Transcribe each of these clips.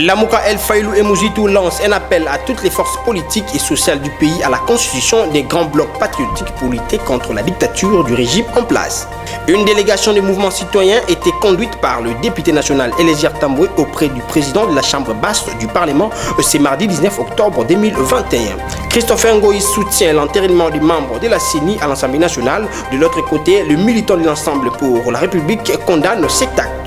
Lamouka El Faïlou et Mouzitou lance un appel à toutes les forces politiques et sociales du pays à la constitution des grands blocs patriotiques pour lutter contre la dictature du régime en place. Une délégation des mouvements citoyens était conduite par le député national Eliezer Tamboué auprès du président de la chambre basse du Parlement ce mardi 19 octobre 2021. Christopher Ngoï soutient l'entérinement du membre de la CENI à l'Assemblée nationale. De l'autre côté, le militant de l'Ensemble pour la République condamne cet acte.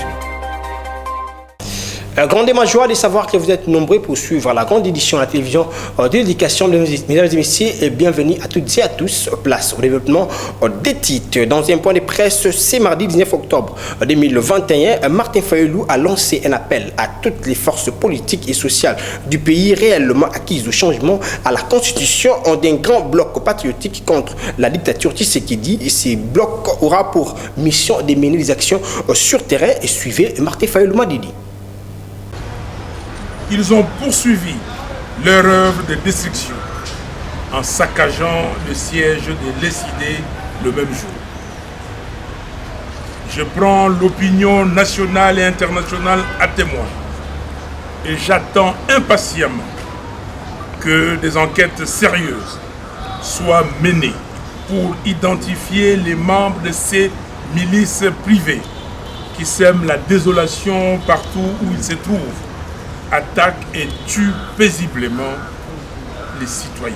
Grandement joie de savoir que vous êtes nombreux pour suivre la grande édition à la télévision de l'éducation. Mesdames et messieurs, et bienvenue à toutes et à tous. Place au développement des titres. Dans un point de presse, ce mardi 19 octobre 2021, Martin Fayoulou a lancé un appel à toutes les forces politiques et sociales du pays réellement acquises au changement à la constitution d'un grand bloc patriotique contre la dictature Tshisekedi. Et ce bloc aura pour mission de mener des actions sur terrain. Et suivez Martin Fayoulou Madidi. Ils ont poursuivi leur œuvre de destruction en saccageant le siège de l'ESID le même jour. Je prends l'opinion nationale et internationale à témoin et j'attends impatiemment que des enquêtes sérieuses soient menées pour identifier les membres de ces milices privées qui sèment la désolation partout où ils se trouvent, attaquent et tuent paisiblement les citoyens.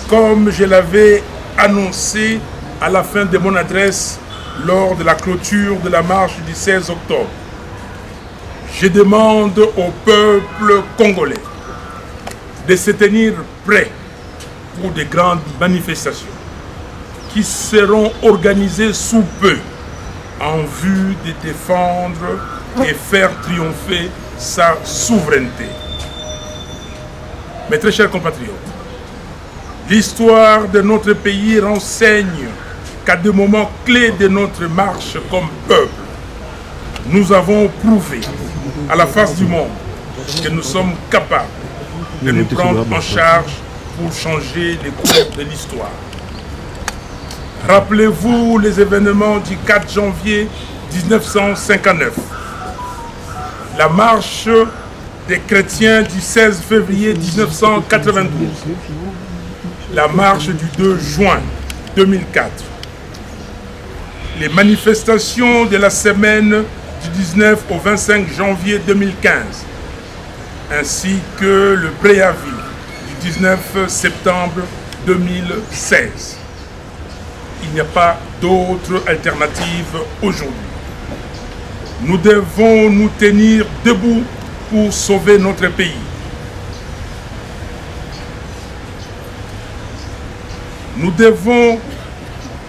Comme je l'avais annoncé à la fin de mon adresse lors de la clôture de la marche du 16 octobre, je demande au peuple congolais de se tenir prêt pour de grandes manifestations qui seront organisées sous peu en vue de défendre et faire triompher sa souveraineté. Mes très chers compatriotes, l'histoire de notre pays renseigne qu'à des moments clés de notre marche comme peuple, nous avons prouvé à la face du monde que nous sommes capables de nous prendre en charge pour changer les cours de l'histoire. Rappelez-vous les événements du 4 janvier 1959, la marche des chrétiens du 16 février 1992, la marche du 2 juin 2004, les manifestations de la semaine du 19 au 25 janvier 2015, ainsi que le préavis du 19 septembre 2016. Il n'y a pas d'autre alternative aujourd'hui. Nous devons nous tenir debout pour sauver notre pays. Nous devons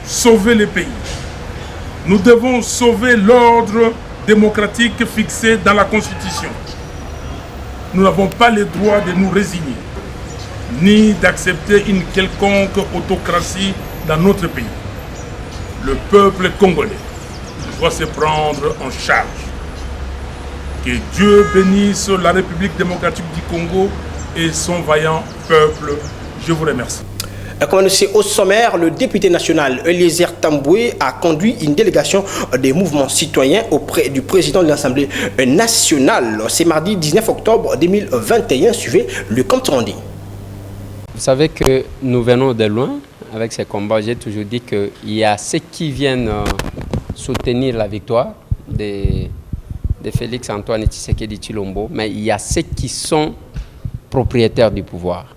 sauver le pays. Nous devons sauver l'ordre démocratique fixé dans la Constitution. Nous n'avons pas le droit de nous résigner, ni d'accepter une quelconque autocratie dans notre pays. Le peuple congolais doit se prendre en charge. Que Dieu bénisse la République démocratique du Congo et son vaillant peuple. Je vous remercie. Comme annoncé au sommaire, le député national Eliezer Tamboué a conduit une délégation des mouvements citoyens auprès du président de l'Assemblée nationale. C'est mardi 19 octobre 2021. Suivez le compte rendu. Vous savez que nous venons de loin avec ces combats. J'ai toujours dit qu'il y a ceux qui viennent soutenir la victoire de Félix Antoine Tshisekedi Tshilombo, mais il y a ceux qui sont propriétaires du pouvoir.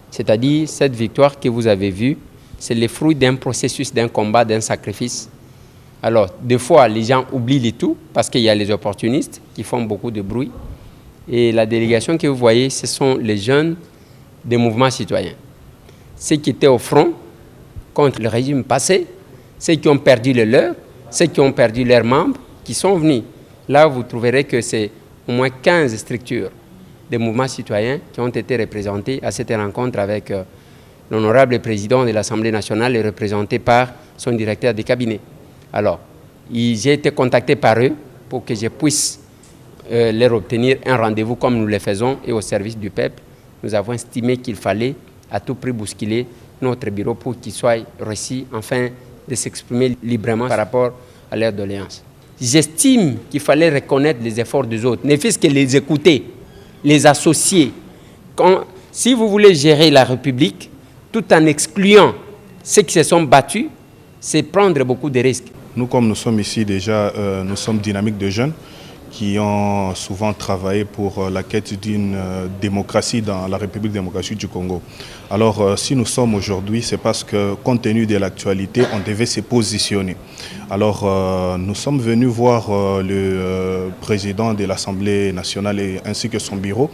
C'est-à-dire, cette victoire que vous avez vue, c'est le fruit d'un processus, d'un combat, d'un sacrifice. Alors, des fois, les gens oublient le tout parce qu'il y a les opportunistes qui font beaucoup de bruit. Et la délégation que vous voyez, ce sont les jeunes des mouvements citoyens. Ceux qui étaient au front contre le régime passé, ceux qui ont perdu le leur, ceux qui ont perdu leurs membres, qui sont venus. Là, vous trouverez que c'est au moins 15 structures des mouvements citoyens qui ont été représentés à cette rencontre avec l'honorable président de l'Assemblée nationale et représenté par son directeur de cabinet. Alors, j'ai été contacté par eux pour que je puisse leur obtenir un rendez-vous comme nous le faisons et au service du peuple. Nous avons estimé qu'il fallait à tout prix bousculer notre bureau pour qu'il soit reçu afin de s'exprimer librement par rapport à leur doléance. j'estime qu'il fallait reconnaître les efforts des autres, ne fût-ce que les écouter, les associer. Si vous voulez gérer la République, tout en excluant ceux qui se sont battus, c'est prendre beaucoup de risques. Nous, comme nous sommes ici déjà, nous sommes dynamiques de jeunes qui ont souvent travaillé pour la quête d'une démocratie dans la République démocratique du Congo. Alors, si nous sommes aujourd'hui, c'est parce que, compte tenu de l'actualité, on devait se positionner. Alors, nous sommes venus voir le président de l'Assemblée nationale ainsi que son bureau.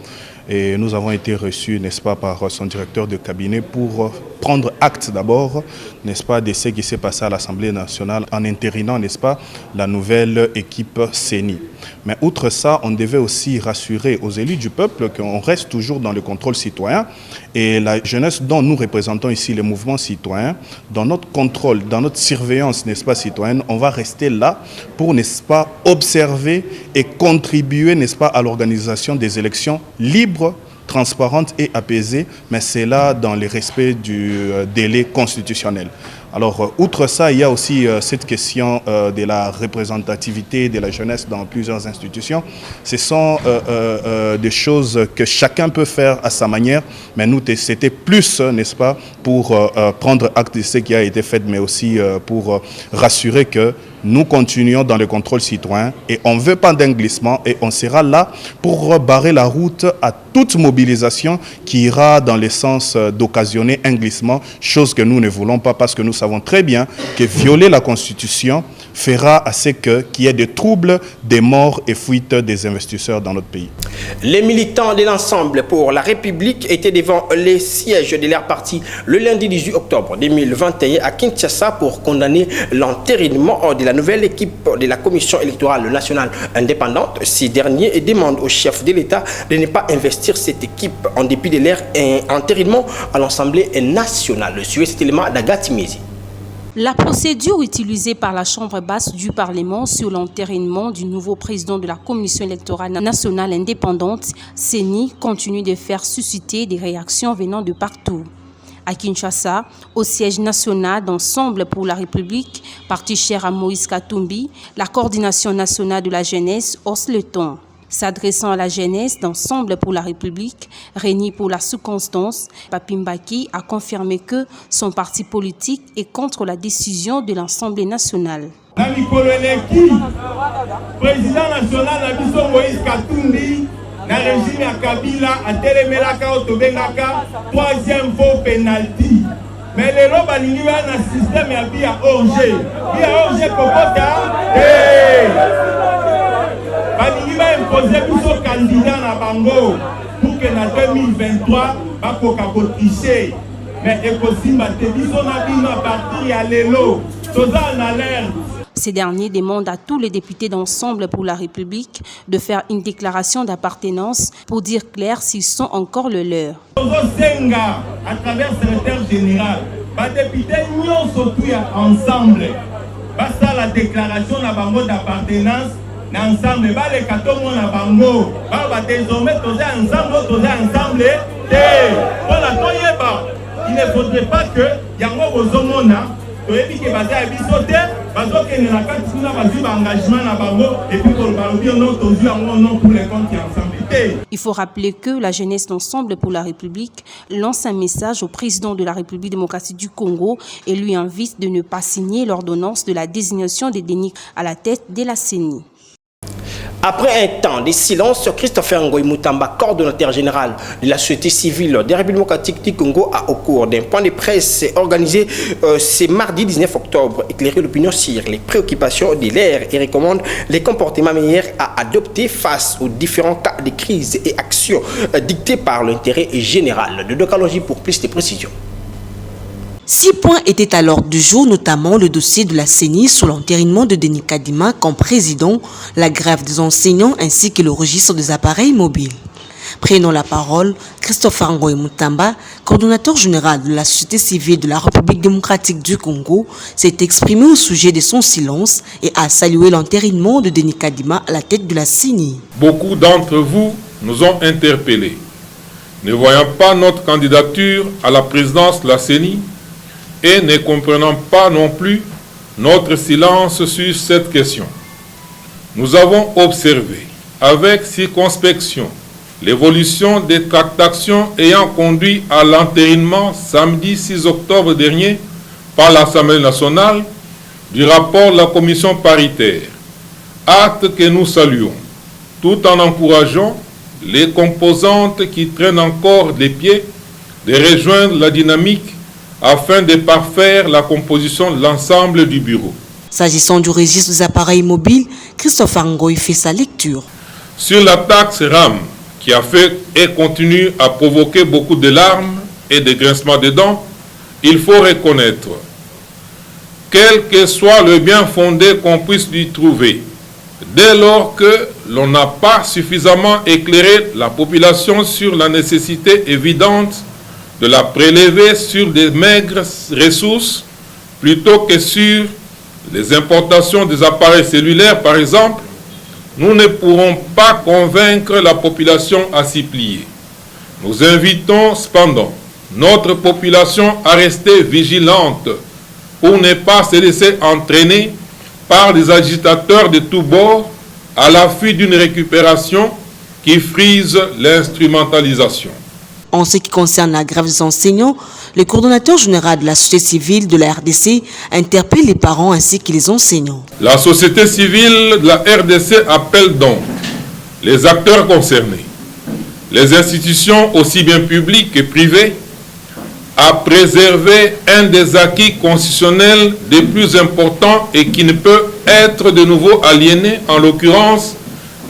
Et nous avons été reçus, n'est-ce pas, par son directeur de cabinet pour prendre acte d'abord, n'est-ce pas, de ce qui s'est passé à l'Assemblée nationale en intérinant, n'est-ce pas, la nouvelle équipe CENI. Mais outre ça, on devait aussi rassurer aux élus du peuple qu'on reste toujours dans le contrôle citoyen et la jeunesse dont nous représentons ici les mouvements citoyens, dans notre contrôle, dans notre surveillance, n'est-ce pas, citoyenne, on va rester là pour, n'est-ce pas, observer et contribuer, n'est-ce pas, à l'organisation des élections libres, transparentes et apaisées, mais c'est là dans le respect du délai constitutionnel. Alors, outre ça, il y a aussi cette question de la représentativité de la jeunesse dans plusieurs institutions. Ce sont des choses que chacun peut faire à sa manière, mais nous, c'était plus, n'est-ce pas, pour prendre acte de ce qui a été fait, mais aussi pour rassurer que nous continuons dans le contrôle citoyen et on ne veut pas d'un glissement et on sera là pour barrer la route à toute mobilisation qui ira dans le sens d'occasionner un glissement, chose que nous ne voulons pas parce que nous savons très bien que violer la Constitution fera à ce qu'il y ait des troubles, des morts et fuites des investisseurs dans notre pays. Les militants de l'Ensemble pour la République étaient devant les sièges de leur parti le lundi 18 octobre 2021 à Kinshasa pour condamner l'entérinement de la nouvelle équipe de la Commission électorale nationale indépendante. Ces derniers demandent au chef de l'État de ne pas investir cette équipe en dépit de leur entérinement à l'Assemblée nationale. Suivez cet élément d'Agathe Mizi. La procédure utilisée par la Chambre basse du Parlement sur l'entérinement du nouveau président de la Commission électorale nationale indépendante, CENI, continue de faire susciter des réactions venant de partout. À Kinshasa, au siège national d'Ensemble pour la République, parti cher à Moïse Katumbi, la coordination nationale de la jeunesse hausse le ton. S'adressant à la jeunesse d'Ensemble pour la République, réunie pour la circonstance, Papi Mbaki a confirmé que son parti politique est contre la décision de l'Assemblée nationale. Président national Moïse Katumbi, na régime ya Kabila a telemelaka otobengaka troisième faux penalty. Mais les lobes aligné na système ya bia orge. Bia orge kokota. Balingi va imposer biso candidat na bango pour que na 2023 bakoka kotricher. Mais ekosimba te biso na bino à partir ya lelo. Toza en alerte. Ces derniers demandent à tous les députés d'Ensemble pour la République de faire une déclaration d'appartenance pour dire clair s'ils sont encore le leur. À travers le secrétaire général, les députés ensemble, basta la déclaration d'appartenance ensemble, les 14 mois na bango, désormais ensemble. Il ne faudrait pas que yango bozomona il faut rappeler que la jeunesse d'Ensemble pour la République lance un message au président de la République démocratique du Congo et lui invite de ne pas signer l'ordonnance de la désignation de Denis à la tête de la CENI. Après un temps de silence, Christopher Ngoy Mutamba, coordonnateur général de la société civile de la République démocratique du Congo, a au cours d'un point de presse organisé ce mardi 19 octobre éclairé l'opinion sur les préoccupations de l'ère et recommande les comportements meilleurs à adopter face aux différents cas de crise et actions dictés par l'intérêt général. De Docalogie pour plus de précisions. 6 points étaient à l'ordre du jour, notamment le dossier de la CENI sur l'entérinement de Denis Kadima comme président, la grève des enseignants ainsi que le registre des appareils mobiles. Prenant la parole, Christopher Ngoy Mutamba, coordonnateur général de la société civile de la République démocratique du Congo, s'est exprimé au sujet de son silence et a salué l'entérinement de Denis Kadima à la tête de la CENI. Beaucoup d'entre vous nous ont interpellés. Ne voyant pas notre candidature à la présidence de la CENI, et ne comprenant pas non plus notre silence sur cette question. nous avons observé avec circonspection l'évolution des tractations ayant conduit à l'entérinement samedi 6 octobre dernier par l'Assemblée nationale du rapport de la commission paritaire, acte que nous saluons, tout en encourageant les composantes qui traînent encore les pieds de rejoindre la dynamique afin de parfaire la composition de l'ensemble du bureau. S'agissant du registre des appareils mobiles, Christopher Ngoy fait sa lecture. Sur la taxe RAM, qui a fait et continue à provoquer beaucoup de larmes et de grincements de dents, il faut reconnaître, quel que soit le bien fondé qu'on puisse lui trouver, dès lors que l'on n'a pas suffisamment éclairé la population sur la nécessité évidente de la prélever sur des maigres ressources plutôt que sur les importations des appareils cellulaires, par exemple, nous ne pourrons pas convaincre la population à s'y plier. Nous invitons cependant notre population à rester vigilante pour ne pas se laisser entraîner par des agitateurs de tous bords à l'affût d'une récupération qui frise l'instrumentalisation. En ce qui concerne la grève des enseignants, le coordonnateur général de la société civile de la RDC interpelle les parents ainsi que les enseignants. La société civile de la RDC appelle donc les acteurs concernés, les institutions aussi bien publiques que privées, à préserver un des acquis constitutionnels des plus importants et qui ne peut être de nouveau aliéné, en l'occurrence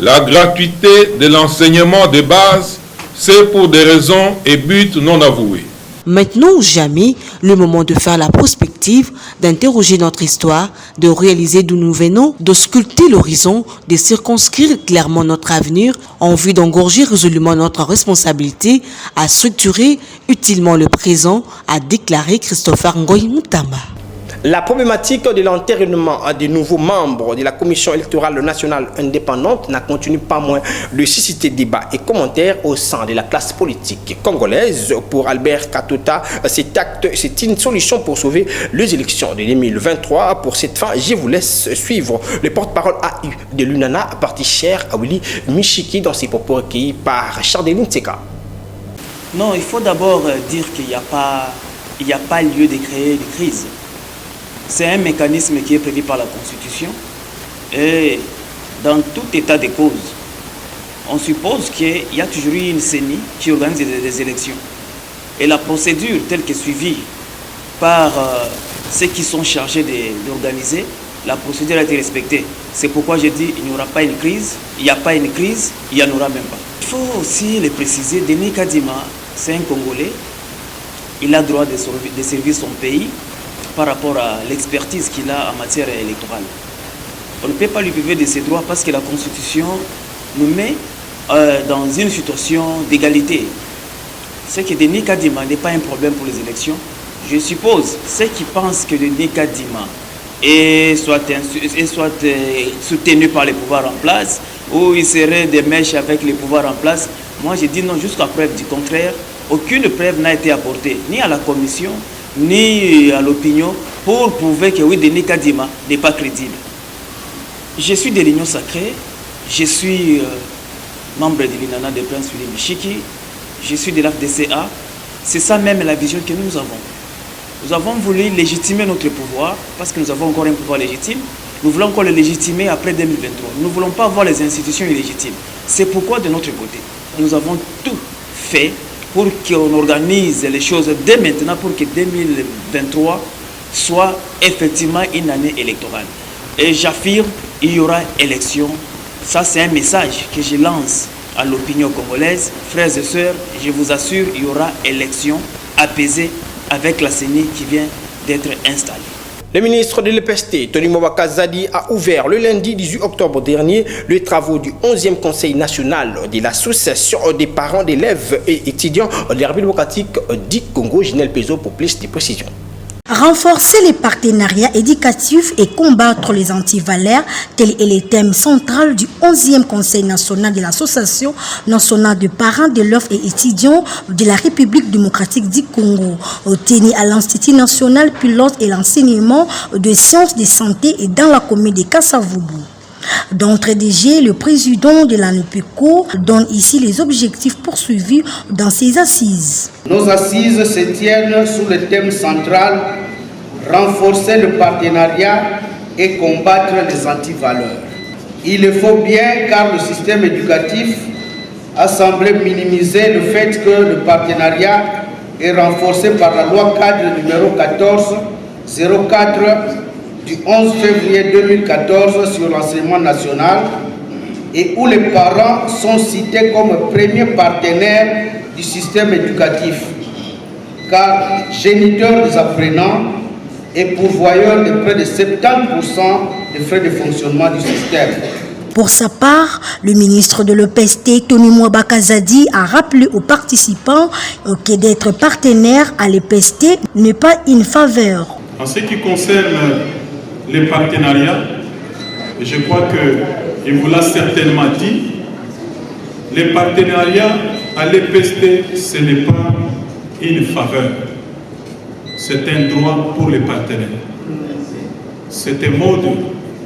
la gratuité de l'enseignement de base, c'est pour des raisons et buts non avoués. Maintenant ou jamais, le moment de faire la prospective, d'interroger notre histoire, de réaliser d'où nous venons, de sculpter l'horizon, de circonscrire clairement notre avenir en vue d'engorger résolument notre responsabilité à structurer utilement le présent, a déclaré Christopher Ngoy Moutamba. La problématique de l'enterrement des nouveaux membres de la Commission électorale nationale indépendante n'a continué pas moins de susciter débats et commentaires au sein de la classe politique congolaise. Pour Albert Katota, cet acte, c'est une solution pour sauver les élections de 2023. Pour cette fin, je vous laisse suivre le porte-parole AU de l'UNANA, parti cher à Willy Michiki, dans ses propos recueillis par Chardeline Tseka. Non, il faut d'abord dire qu'il n'y a pas lieu de créer des crises. C'est un mécanisme qui est prévu par la Constitution et dans tout état de cause, on suppose qu'il y a toujours eu une CENI qui organise des élections. Et la procédure telle que suivie par ceux qui sont chargés d'organiser, la procédure a été respectée. C'est pourquoi j'ai dit qu'il n'y aura pas une crise, il n'y a pas une crise, il n'y en aura même pas. Il faut aussi le préciser, Denis Kadima, c'est un Congolais, il a le droit de servir son pays par rapport à l'expertise qu'il a en matière électorale. On ne peut pas lui priver de ses droits parce que la Constitution nous met dans une situation d'égalité. Ce que Denis Kadima n'est pas un problème pour les élections. Je suppose ceux qui pensent que Denis Kadima est soit soutenu par les pouvoirs en place ou il serait des mèches avec les pouvoirs en place. Moi, j'ai dit non jusqu'à preuve du contraire. Aucune preuve n'a été apportée, ni à la commission, ni à l'opinion, pour prouver que oui, Denis Kadima n'est pas crédible. Je suis de l'Union Sacrée, je suis membre de l'UNANA de Prince Willy Michiki, je suis de l'AFDCA. C'est ça même la vision que nous avons. Nous avons voulu légitimer notre pouvoir, parce que nous avons encore un pouvoir légitime. Nous voulons encore le légitimer après 2023. Nous ne voulons pas voir les institutions illégitimes. C'est pourquoi, de notre côté, nous avons tout fait pour qu'on organise les choses dès maintenant, pour que 2023 soit effectivement une année électorale. Et j'affirme, il y aura élection. Ça, c'est un message que je lance à l'opinion congolaise. Frères et sœurs, je vous assure, il y aura élection apaisée avec la CENI qui vient d'être installée. Le ministre de l'EPST, Tony Mobaka Zadi, a ouvert le lundi 18 octobre dernier les travaux du 11e Conseil national de l'association des parents d'élèves et étudiants de la République démocratique du Congo. Ginel Pezo pour plus de précisions. Renforcer les partenariats éducatifs et combattre les antivaleurs, tel est le thème central du 11e Conseil national de l'Association nationale de parents d'élèves et étudiants de la République démocratique du Congo, tenu à l'Institut national pilote et l'enseignement de sciences de santé et dans la commune de Kassavubu. D'entrée de jeu, le président de la NUPECO donne ici les objectifs poursuivis dans ces assises. Nos assises se tiennent sous le thème central « Renforcer le partenariat et combattre les antivaleurs ». Il le faut bien car le système éducatif a semblé minimiser le fait que le partenariat est renforcé par la loi cadre numéro 1404 du 11 février 2014 sur l'enseignement national et où les parents sont cités comme premiers partenaires du système éducatif, car géniteurs des apprenants et pourvoyeurs de près de 70% des frais de fonctionnement du système. Pour sa part, le ministre de l'EPST, Tony Mwabakazadi, a rappelé aux participants que d'être partenaire à l'EPST n'est pas une faveur. En ce qui concerne les partenariats, je crois qu'il vous l'a certainement dit, les partenariats à l'EPST, ce n'est pas une faveur, c'est un droit pour les partenaires. C'est un mode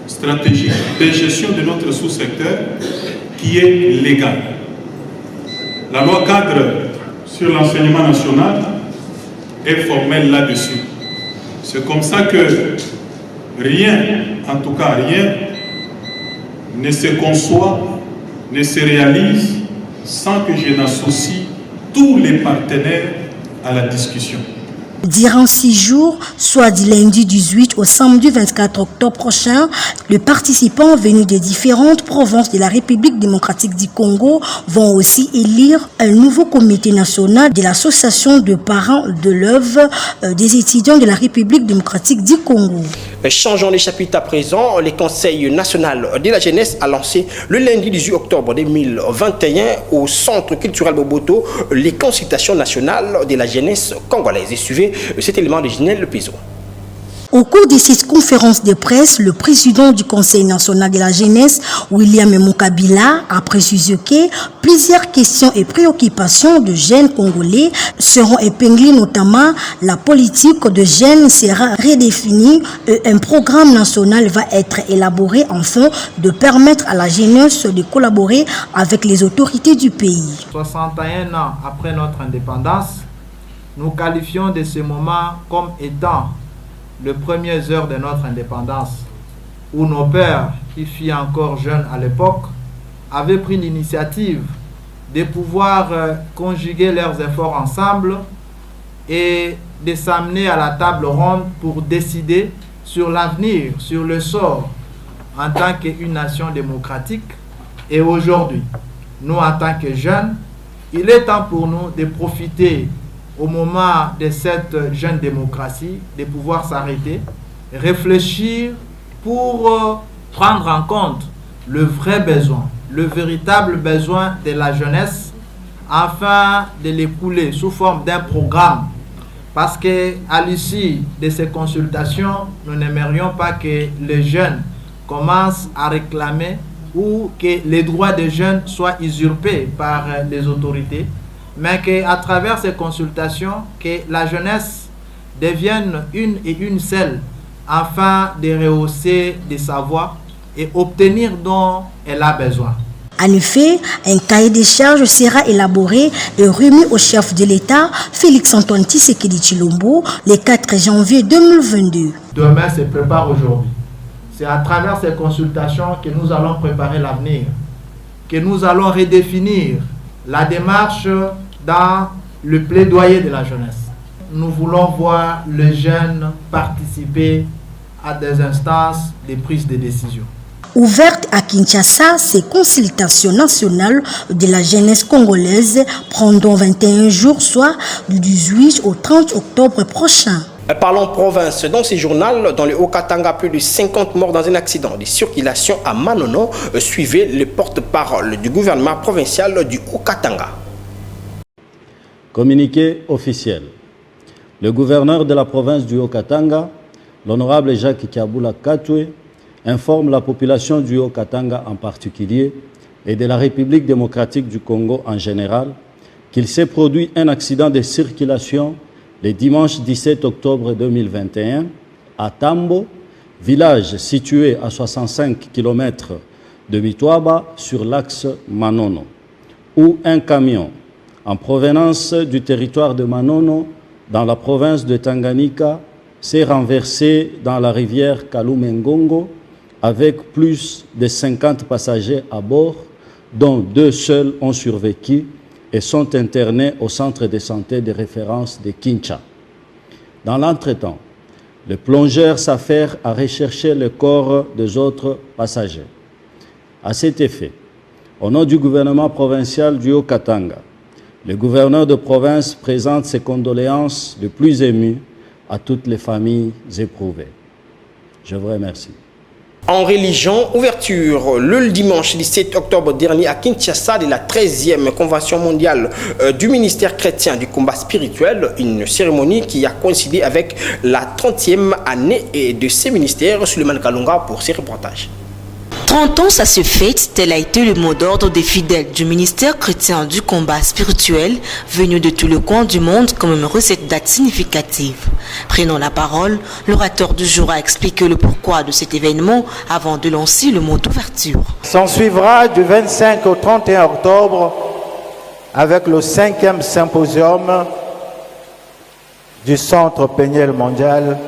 stratégique de gestion de notre sous-secteur qui est légal. La loi cadre sur l'enseignement national est formelle là-dessus. C'est comme ça que rien, en tout cas rien, ne se conçoit, ne se réalise sans que je n'associe tous les partenaires à la discussion. Durant 6 jours, soit du lundi 18 au samedi 24 octobre prochain, les participants venus des différentes provinces de la République démocratique du Congo vont aussi élire un nouveau comité national de l'association de parents de l'œuvre des étudiants de la République démocratique du Congo. Changeons les chapitres à présent. Le Conseil national de la jeunesse a lancé le lundi 18 octobre 2021 au Centre culturel Boboto les consultations nationales de la jeunesse congolaise. Et suivez cet élément de Ginelle Lepizo. Au cours de cette conférence de presse, le président du Conseil national de la jeunesse, William Mukabila, a précisé que plusieurs questions et préoccupations de jeunes congolais seront épinglées, notamment la politique de jeunes sera redéfinie et un programme national va être élaboré afin de permettre à la jeunesse de collaborer avec les autorités du pays. 61 ans après notre indépendance, nous qualifions de ce moment comme étant les premières heures de notre indépendance, où nos pères, qui furent encore jeunes à l'époque, avaient pris l'initiative de pouvoir conjuguer leurs efforts ensemble et de s'amener à la table ronde pour décider sur l'avenir, sur le sort en tant qu'une nation démocratique. Et aujourd'hui, nous en tant que jeunes, il est temps pour nous de profiter au moment de cette jeune démocratie, de pouvoir s'arrêter, réfléchir pour prendre en compte le vrai besoin, le véritable besoin de la jeunesse, afin de l'écouler sous forme d'un programme. Parce qu'à l'issue de ces consultations, nous n'aimerions pas que les jeunes commencent à réclamer ou que les droits des jeunes soient usurpés par les autorités, mais qu'à travers ces consultations, que la jeunesse devienne une et une seule afin de rehausser des savoirs et obtenir dont elle a besoin. En effet, un cahier des charges sera élaboré et remis au chef de l'État, Félix-Antoine Tshisekedi Tshilombo, le 4 janvier 2022. Demain se prépare aujourd'hui. C'est à travers ces consultations que nous allons préparer l'avenir, que nous allons redéfinir la démarche dans le plaidoyer de la jeunesse. Nous voulons voir les jeunes participer à des instances de prise de décision. Ouverte à Kinshasa, ces consultations nationales de la jeunesse congolaise prendront 21 jours, soit du 18 au 30 octobre prochain. Parlons province. Dans ce journal, dans le Haut-Katanga, plus de 50 morts dans un accident de circulation à Manono. Suivez le porte-parole du gouvernement provincial du Haut-Katanga. Communiqué officiel. Le gouverneur de la province du Haut-Katanga, l'honorable Jacques Kiabula Katwe, informe la population du Haut-Katanga en particulier et de la République démocratique du Congo en général qu'il s'est produit un accident de circulation le dimanche 17 octobre 2021 à Tambo, village situé à 65 km de Bitwaba sur l'axe Manono, où un camion en provenance du territoire de Manono, dans la province de Tanganyika, s'est renversé dans la rivière Kalumengongo avec plus de 50 passagers à bord, dont 2 seuls ont survécu et sont internés au centre de santé de référence de Kincha. Dans l'entretemps, le plongeur s'affaire à rechercher le corps des autres passagers. À cet effet, au nom du gouvernement provincial du Haut-Katanga, le gouverneur de province présente ses condoléances les plus émues à toutes les familles éprouvées. Je vous remercie. En religion, ouverture le dimanche 17 octobre dernier à Kinshasa de la 13e convention mondiale du ministère chrétien du combat spirituel, une cérémonie qui a coïncidé avec la 30e année de ces ministères. Suleiman Kalunga pour ces reportages. 30 ans, ça se fête, tel a été le mot d'ordre des fidèles du ministère chrétien du combat spirituel venus de tout le coin du monde commémorer cette date significative. Prenant la parole, l'orateur du jour a expliqué le pourquoi de cet événement avant de lancer le mot d'ouverture. S'en suivra du 25 au 31 octobre avec le 5e symposium du Centre Péniel mondial,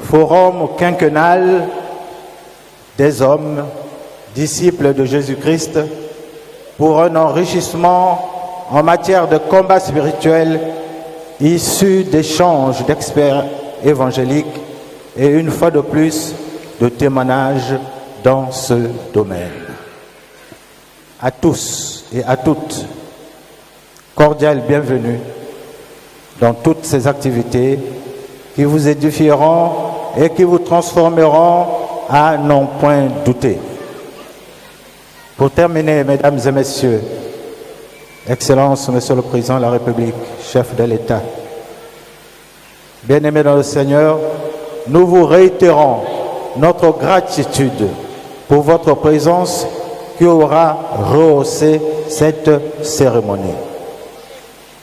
forum quinquennal des hommes, disciples de Jésus-Christ, pour un enrichissement en matière de combat spirituel issu d'échanges d'experts évangéliques et une fois de plus de témoignages dans ce domaine. À tous et à toutes, cordial bienvenue dans toutes ces activités qui vous édifieront et qui vous transformeront à n'en point douter. Pour terminer, mesdames et messieurs, Excellences, Monsieur le Président de la République, chef de l'État, bien-aimés dans le Seigneur, nous vous réitérons notre gratitude pour votre présence qui aura rehaussé cette cérémonie.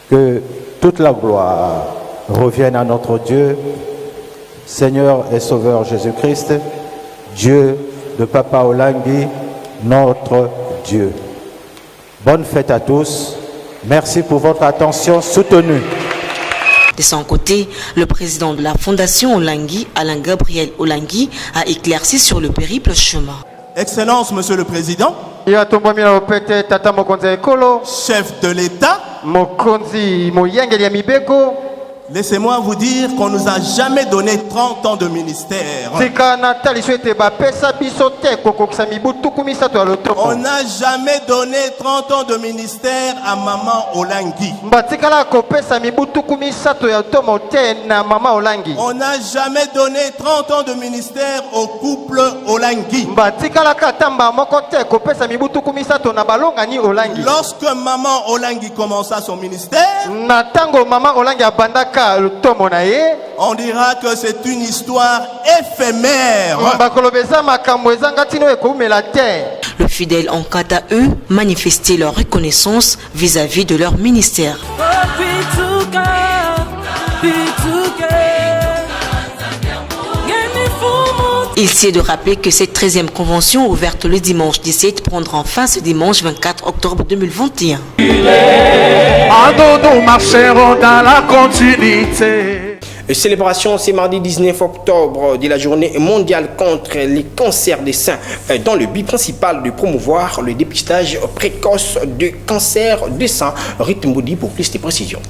Que toute la gloire revienne à notre Dieu, Seigneur et Sauveur Jésus-Christ, Dieu de Papa Olangi, notre Dieu. Bonne fête à tous. Merci pour votre attention soutenue. De son côté, le président de la Fondation Olangi, Alain Gabriel Olangi, a éclairci sur le périple chemin. Excellence, Monsieur le Président, chef de l'État, laissez-moi vous dire qu'on ne nous a jamais donné 30 ans de ministère. On n'a jamais donné 30 ans de ministère à Maman Olangi. On n'a jamais donné 30 ans de ministère au couple Olangi. Lorsque Maman Olangi commença son ministère, on dira que c'est une histoire éphémère. Les fidèles ont quant à eux manifesté leur reconnaissance vis-à-vis de leur ministère. Il s'est de rappeler que cette 13e convention ouverte le dimanche 17 prendra fin ce dimanche 24 octobre 2021. Nous marcherons dans la continuité. Célébration, c'est mardi 19 octobre de la journée mondiale contre les cancers des seins dans le but principal de promouvoir le dépistage précoce de cancer des seins. Rite Moudi pour plus de précisions.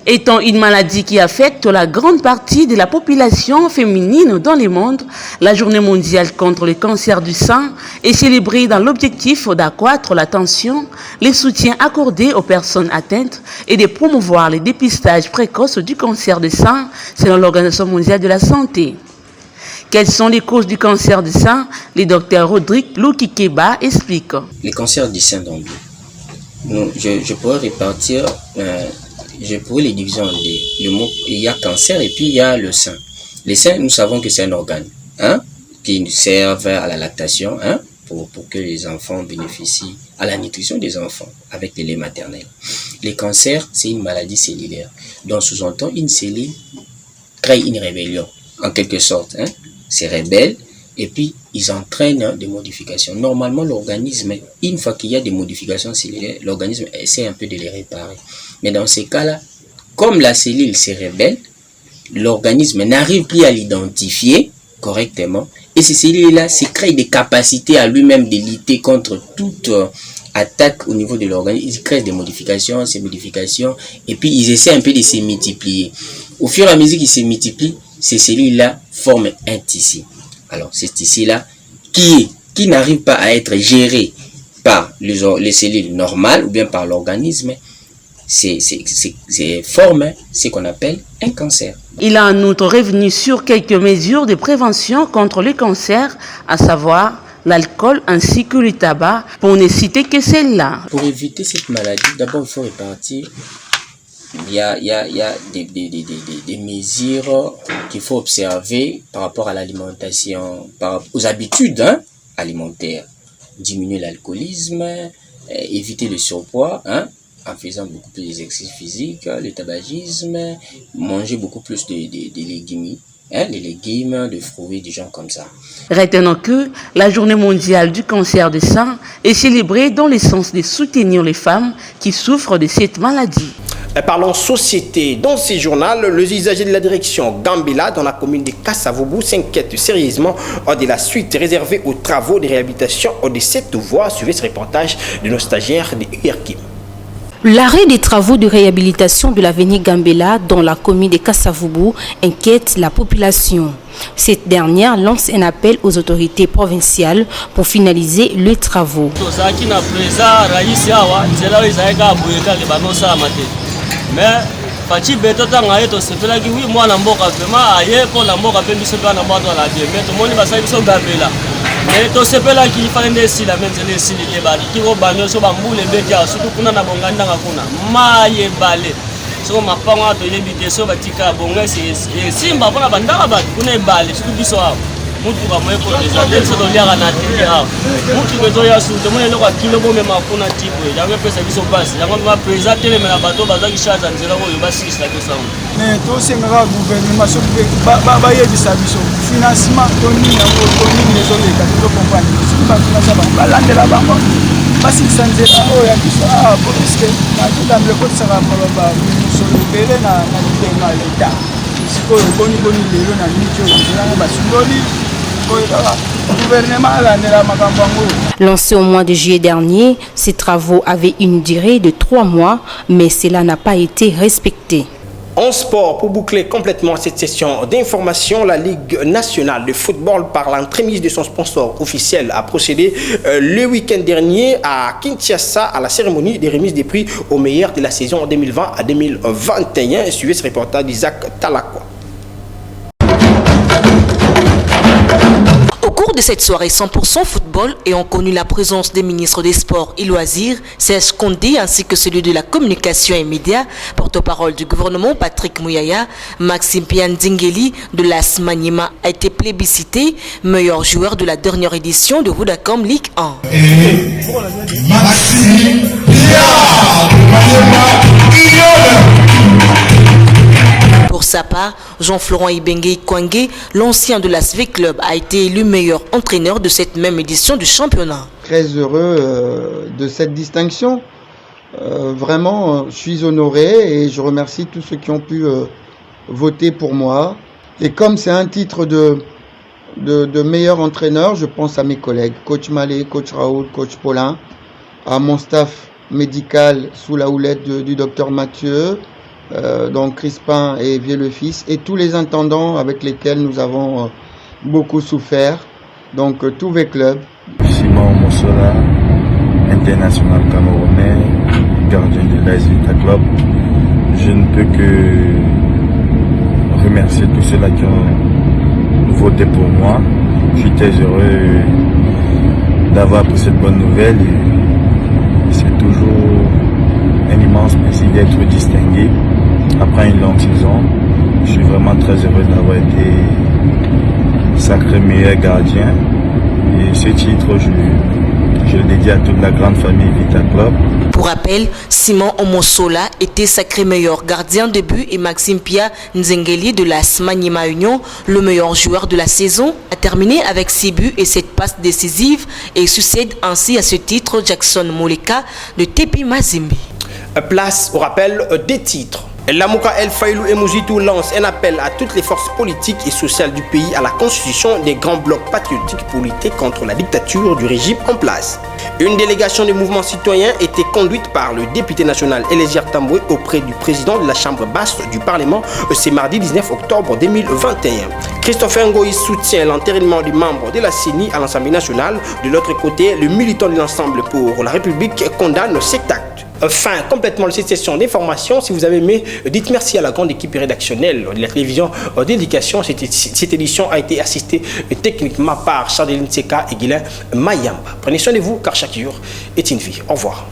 Étant une maladie qui affecte la grande partie de la population féminine dans le monde, la journée mondiale contre le cancer du sein est célébrée dans l'objectif d'accroître l'attention, les soutiens accordés aux personnes atteintes et de promouvoir le dépistage précoce du cancer du sein selon l'Organisation mondiale de la santé. Quelles sont les causes du cancer du sein? Le docteur Rodrigue Loukikeba explique. Le cancer du sein, donc, je pourrais répartir... Je pourrais les diviser en deux. Le mot, il y a cancer et puis il y a le sein. Le sein, nous savons que c'est un organe qui sert à la lactation pour que les enfants bénéficient à la nutrition des enfants avec le lait maternel. Le cancer, c'est une maladie cellulaire. Donc, sous-entend, une cellule crée une rébellion, en quelque sorte. C'est rebelle et puis ils entraînent des modifications. Normalement, l'organisme, une fois qu'il y a des modifications cellulaires, l'organisme essaie un peu de les réparer. Mais dans ces cas-là, comme la cellule se rebelle, l'organisme n'arrive plus à l'identifier correctement. Et ces cellules-là se créent des capacités à lui-même de lutter contre toute attaque au niveau de l'organisme. Ils créent des modifications, ces modifications, et puis ils essaient un peu de se multiplier. Au fur et à mesure qu'ils se multiplient, ces cellules-là forment un tissu. Alors, ce tissu-là, qui n'arrive pas à être géré par les cellules normales ou bien par l'organisme, forme ce qu'on appelle un cancer. Il a en outre revenu sur quelques mesures de prévention contre le cancer, à savoir l'alcool ainsi que le tabac, pour ne citer que celle-là. Pour éviter cette maladie, d'abord il faut répartir. Il y a des mesures qu'il faut observer par rapport à l'alimentation, aux habitudes alimentaires. Diminuer l'alcoolisme, éviter le surpoids, en faisant beaucoup plus d'exercices physiques, le tabagisme, manger beaucoup plus de légumes, des légumes, de fruits, des gens comme ça. Retenons que la journée mondiale du cancer du sein est célébrée dans le sens de soutenir les femmes qui souffrent de cette maladie. Parlons société. Dans ce journal, les usagers de la direction Gambela dans la commune de Kasavubu s'inquiètent sérieusement de la suite réservée aux travaux de réhabilitation de cette voie. Suivez ce reportage de nos stagiaires de URKIM. L'arrêt des travaux de réhabilitation de l'avenue Gambela dans la commune de Kasavubu inquiète la population. Cette dernière lance un appel aux autorités provinciales pour finaliser les travaux. Mais Pachi Betota Ngaeto sepela ki wi mwana mboka vema aye ko na mboka pe biso bana mbato la die mais to moni basali biso Gambela mais to sepela ki falende si la menzele si le ba ki ko banyo so bambule beti a sutu kuna na bonganda ngakuna maye bale so mapanga to yebite so batika bonga simba pona bandaka ba kuna bale sutu biso a mutu ba moye ko les adeptes so liaka na tete a mutu beto ya su to moni lokwa kilo bombe makuna tipo ya me pesa biso basi ya ngoma présenter le na bato bazaki charge nzela ko yobasisa biso mais to senga gouvernement so ba yebisa biso financement to ni yango to ni les oleka to comprendre so ba finance ba landela bango basi sanzela o ya biso parce que na tout dans le côté ça va ba so lebele na na l'État sikoyo boni lelo na nicho nzela ba sundoli. Lancé au mois de juillet dernier, ces travaux avaient une durée de 3 mois, mais cela n'a pas été respecté. En sport, pour boucler complètement cette session d'information, la Ligue nationale de football, par l'entremise de son sponsor officiel, a procédé le week-end dernier à Kinshasa à la cérémonie de remise des prix aux meilleurs de la saison 2020 à 2021. Suivez ce reportage d'Isaac Talakwa. Au cours de cette soirée 100% football et ont connu la présence des ministres des Sports et Loisirs, Serge Kondé ainsi que celui de la Communication et Médias, porte-parole du gouvernement Patrick Mouyaya, Maxime Pianzingeli de l'AS Maniema a été plébiscité meilleur joueur de la dernière édition de Vodacom Ligue 1. Maxime Pour sa part, Jean-Florent Ibengue Kwangé, l'ancien de la SV Club, a été élu meilleur entraîneur de cette même édition du championnat. Très heureux de cette distinction. Vraiment, je suis honoré et je remercie tous ceux qui ont pu voter pour moi. Et comme c'est un titre de meilleur entraîneur, je pense à mes collègues, coach Malé, coach Raoul, coach Paulin, à mon staff médical sous la houlette du docteur Mathieu, donc Crispin et Vieux-le-Fils, et tous les intendants avec lesquels nous avons beaucoup souffert, donc tous les clubs. Simon Mossola, international camerounais, gardien de l'AS Vita Club. Je ne peux que remercier tous ceux-là qui ont voté pour moi. Je suis très heureux d'avoir pris cette bonne nouvelle et c'est toujours un immense plaisir d'être distingué après une longue saison. Je suis vraiment très heureux d'avoir été sacré meilleur gardien et ce titre je le dédie à toute la grande famille Vita Club. Pour rappel, Simon Omosola était sacré meilleur gardien de but et Maxime Pia Nzengeli de la Smanyema Union, le meilleur joueur de la saison, a terminé avec 6 buts et 7 passes décisives et succède ainsi à ce titre Jackson Moleka de Tepi Mazembe. Place au rappel des titres. Lamouka El Failou et Mouzitou lance un appel à toutes les forces politiques et sociales du pays à la constitution des grands blocs patriotiques pour lutter contre la dictature du régime en place. Une délégation des mouvements citoyens était conduite par le député national Elésir Tamboué auprès du président de la Chambre basse du Parlement ce mardi 19 octobre 2021. Christopher Ngoï soutient l'entérinement des membres de la CENI à l'Assemblée nationale. De l'autre côté, le militant de l'Ensemble pour la République condamne cet acte. Fin complètement de cette session d'information. Si vous avez aimé, dites merci à la grande équipe rédactionnelle de la télévision d'éducation. Cette édition a été assistée techniquement par Chardeline Seka et Guilain Mayamba. Prenez soin de vous car chaque jour est une vie. Au revoir.